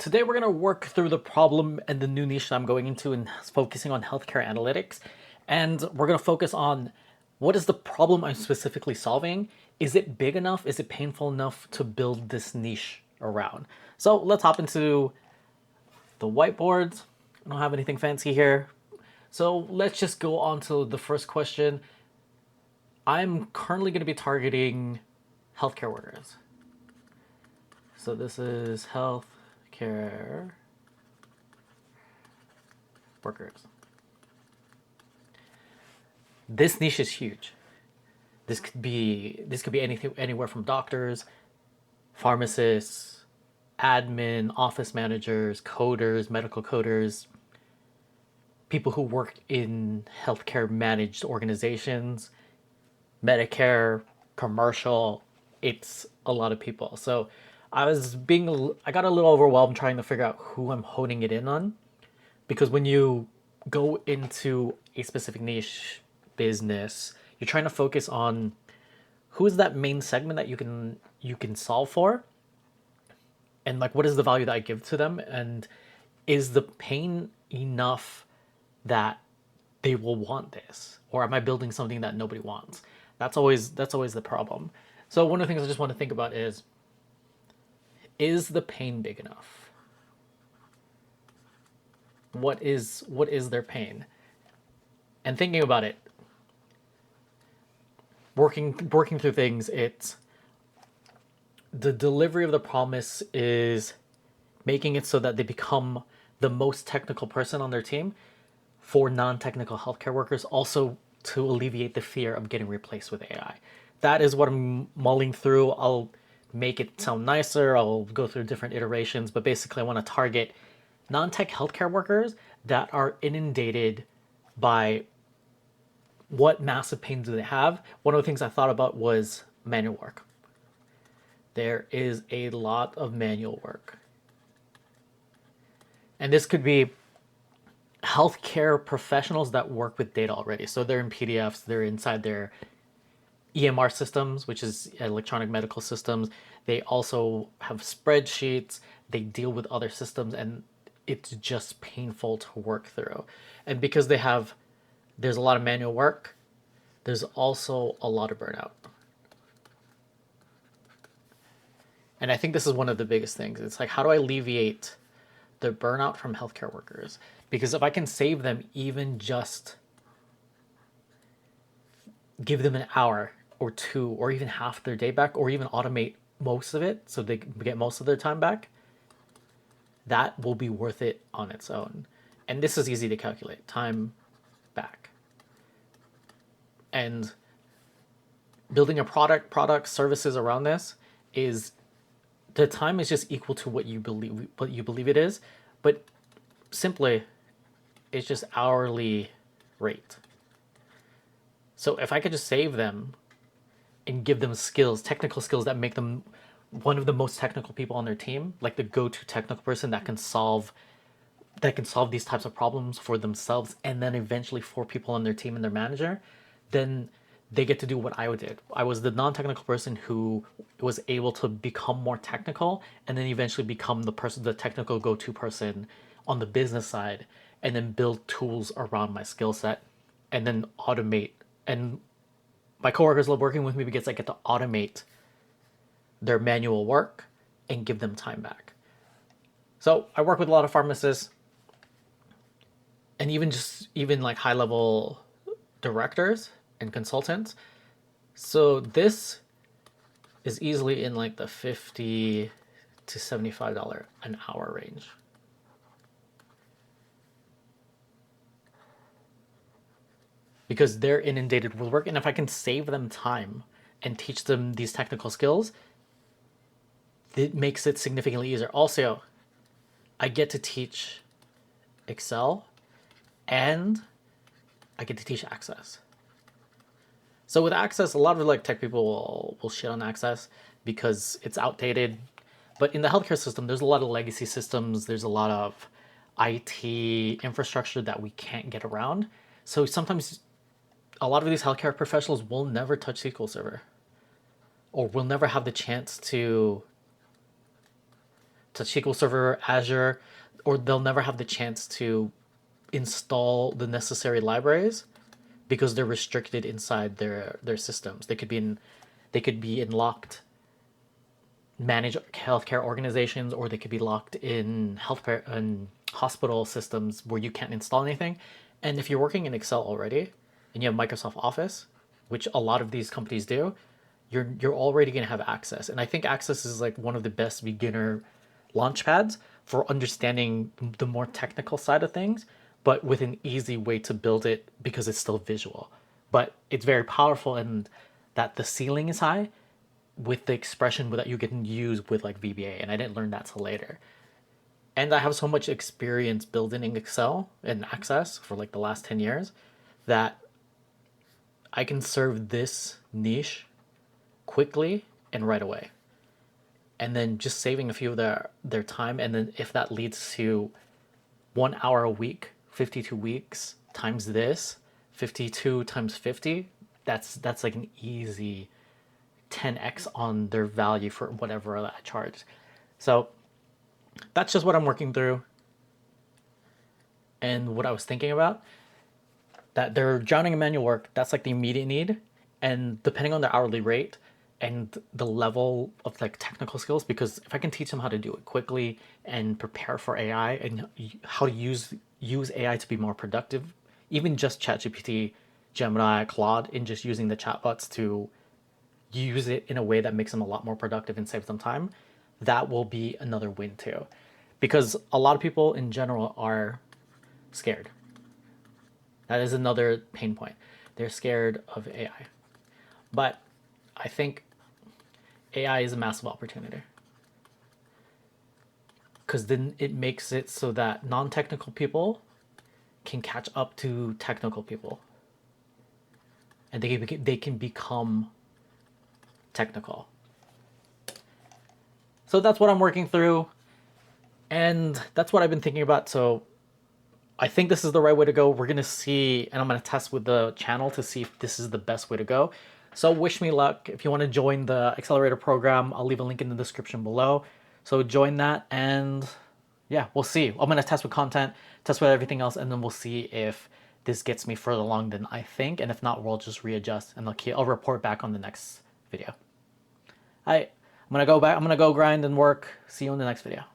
Today we're going to work through the problem and the new niche that I'm going into and focusing on healthcare analytics. And we're going to focus on what is the problem I'm specifically solving? Is it big enough? Is it painful enough to build this niche around? So let's hop into the whiteboard. I don't have anything fancy here. So let's just go on to the first question. I'm currently going to be targeting healthcare workers. So this is healthcare workers. This niche is huge. This could be anything, anywhere from doctors, pharmacists, admin, office managers, coders, medical coders, people who work in healthcare managed organizations, Medicare, commercial. It's a lot of people. So I got a little overwhelmed trying to figure out who I'm honing it in on, because when you go into a specific niche business, you're trying to focus on who is that main segment that you can solve for, and like what is the value that I give to them, and is the pain enough that they will want this, or am I building something that nobody wants? That's always the problem. So one of the things I just want to think about is the pain big enough? What is their pain? And thinking about it, working through things, it's the delivery of the promise is making it so that they become the most technical person on their team for non-technical healthcare workers, also to alleviate the fear of getting replaced with AI. That is what I'm mulling through. I'll make it sound nicer. I'll go through different iterations, but basically I want to target non-tech healthcare workers that are inundated by what massive pain do they have. One of the things I thought about was manual work. There is a lot of manual work. And this could be healthcare professionals that work with data already. So they're in PDFs, they're inside their EMR systems, which is electronic medical systems. They also have spreadsheets, they deal with other systems, and it's just painful to work through. And because there's a lot of manual work, there's also a lot of burnout. And I think this is one of the biggest things. It's like, how do I alleviate the burnout from healthcare workers? Because if I can save them, even just give them an hour or two, or even half their day back, or even automate most of it so they get most of their time back, that will be worth it on its own. And this is easy to calculate, time back. And building a product, services around this is, the time is just equal to what you believe it is, but simply it's just hourly rate. So if I could just save them and give them skills, technical skills that make them one of the most technical people on their team, like the go-to technical person that can solve these types of problems for themselves and then eventually for people on their team and their manager, then they get to do what I did. I was the non-technical person who was able to become more technical and then eventually become the technical go-to person on the business side, and then build tools around my skill set and then automate. And my coworkers love working with me because I get to automate their manual work and give them time back. So I work with a lot of pharmacists and even like high level directors and consultants. So this is easily in like the $50 to $75 an hour range. Because they're inundated with work, and if I can save them time and teach them these technical skills, it makes it significantly easier. Also, I get to teach Excel and I get to teach Access. So with Access, a lot of like tech people will shit on Access because it's outdated. But in the healthcare system, there's a lot of legacy systems. There's a lot of IT infrastructure that we can't get around. So sometimes a lot of these healthcare professionals will never touch SQL Server, or will never have the chance to to SQL Server, Azure, or they'll never have the chance to install the necessary libraries because they're restricted inside their systems. They could be in locked managed healthcare organizations, or they could be locked in healthcare and hospital systems where you can't install anything. And if you're working in Excel already and you have Microsoft Office, which a lot of these companies do, you're already going to have Access. And I think Access is like one of the best beginner launch pads for understanding the more technical side of things, but with an easy way to build it because it's still visual. But it's very powerful in that the ceiling is high with the expression that you can use with like VBA. And I didn't learn that till later. And I have so much experience building in Excel and Access for like the last 10 years that I can serve this niche quickly and right away. And then just saving a few of their time. And then if that leads to 1 hour a week, 52 weeks times this, 52 times 50, that's like an easy 10x on their value for whatever I charge. So that's just what I'm working through and what I was thinking about. That they're drowning in manual work. That's like the immediate need. And depending on their hourly rate and the level of like technical skills, because if I can teach them how to do it quickly and prepare for AI and how to use AI to be more productive, even just ChatGPT, Gemini, Claude, and just using the chatbots to use it in a way that makes them a lot more productive and saves them time, that will be another win too. Because a lot of people in general are scared. That is another pain point. They're scared of AI. But I think AI is a massive opportunity. Because then it makes it so that non-technical people can catch up to technical people. And they can become technical. So that's what I'm working through. And that's what I've been thinking about. So I think this is the right way to go. We're going to see, and I'm going to test with the channel to see if this is the best way to go. So wish me luck. If you want to join the Accelerator program, I'll leave a link in the description below. So join that, and yeah, we'll see. I'm going to test with content, test with everything else, and then we'll see if this gets me further along than I think. And if not, we'll just readjust, and I'll report back on the next video. All right, I'm going to go back. I'm going to go grind and work. See you in the next video.